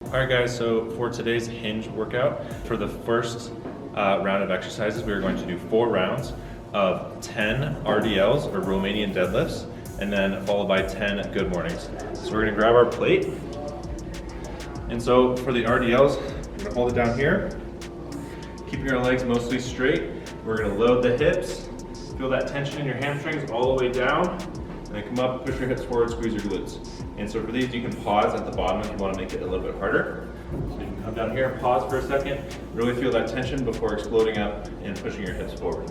Alright guys, so for today's hinge workout, for the first round of exercises, we are going to do 4 rounds of 10 RDLs or Romanian deadlifts, and then followed by 10 good mornings. So we're gonna grab our plate. And so for the RDLs, we're gonna hold it down here, keeping our legs mostly straight. We're gonna load the hips, feel that tension in your hamstrings all the way down, and then come up, push your hips forward, squeeze your glutes. And so for these, you can pause at the bottom if you want to make it a little bit harder. So you can come down here and pause for a second, really feel that tension before exploding up and pushing your hips forward.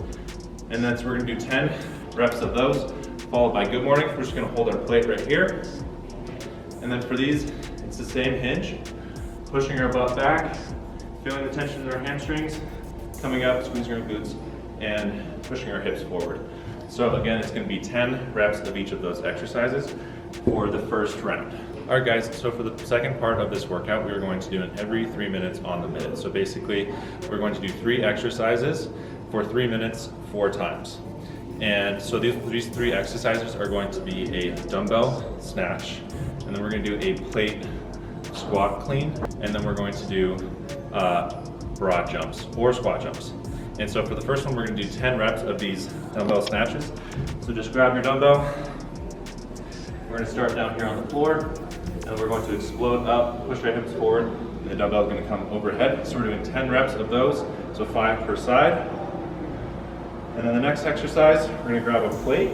And then so we're gonna do 10 reps of those, followed by good mornings. We're just gonna hold our plate right here. And then for these, it's the same hinge, pushing our butt back, feeling the tension in our hamstrings, coming up, squeezing our glutes, and pushing our hips forward. So again, it's gonna be 10 reps of each of those exercises for the first round. All right guys, so for the second part of this workout, we are going to do it every 3 minutes on the minute. So basically, we're going to do 3 exercises for 3 minutes, 4 times. And so these 3 exercises are going to be a dumbbell snatch, and then we're gonna do a plate squat clean, and then we're going to do broad jumps or squat jumps. And so for the first one, we're gonna do 10 reps of these dumbbell snatches. So just grab your dumbbell. We're gonna start down here on the floor, and we're going to explode up, push our hips forward, and the dumbbell is gonna come overhead. So we're doing 10 reps of those, so 5 per side. And then the next exercise, we're gonna grab a plate.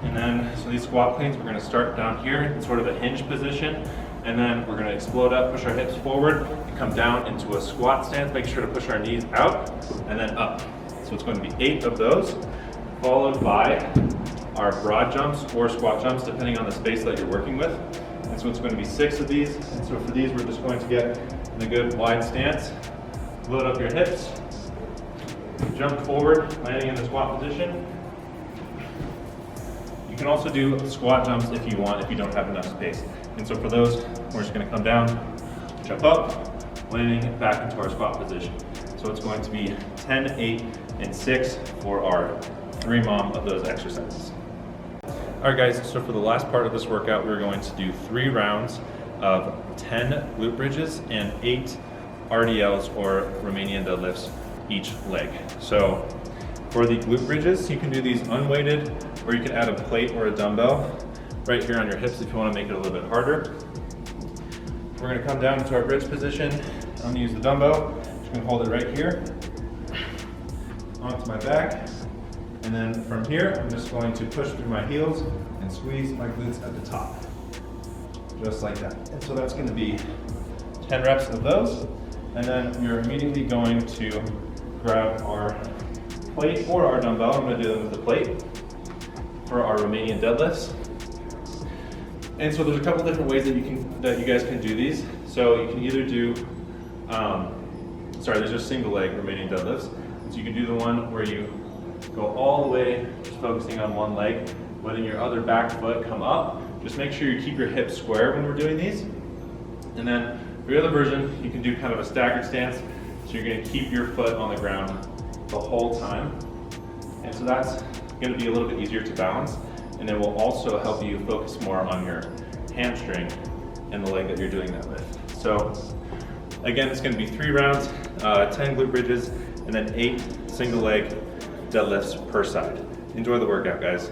And then, so these squat cleans, we're gonna start down here in sort of a hinge position, and then we're gonna explode up, push our hips forward, and come down into a squat stance. Make sure to push our knees out, and then up. So it's going to be 8 of those, followed by our broad jumps or squat jumps, depending on the space that you're working with. And so it's going to be 6 of these. And so for these, we're just going to get in a good wide stance, load up your hips, jump forward, landing in the squat position. You can also do squat jumps if you want, if you don't have enough space. And so for those, we're just gonna come down, jump up, landing back into our squat position. So it's going to be 10, 8, and 6 for our 3 of those exercises. All right guys, so for the last part of this workout, we're going to do 3 rounds of 10 glute bridges and 8 RDLs or Romanian deadlifts each leg. So for the glute bridges, you can do these unweighted, or you can add a plate or a dumbbell right here on your hips if you want to make it a little bit harder. We're going to come down into our bridge position. I'm going to use the dumbbell. Just going to hold it right here onto my back. And then from here, I'm just going to push through my heels and squeeze my glutes at the top. Just like that. And so that's going to be 10 reps of those. And then we're immediately going to grab our plate or our dumbbell. I'm going to do them with the plate for our Romanian deadlifts. And so there's a couple different ways that you guys can do these. So you can either do, there's just single leg Romanian deadlifts. So you can do the one where you go all the way, just focusing on one leg, letting your other back foot come up. Just make sure you keep your hips square when we're doing these. And then for the other version, you can do kind of a staggered stance. So you're gonna keep your foot on the ground the whole time. And so that's gonna be a little bit easier to balance. And it will also help you focus more on your hamstring and the leg that you're doing that with. So again, it's gonna be 3 rounds, 10 glute bridges, and then 8 single leg deadlifts per side. Enjoy the workout, guys.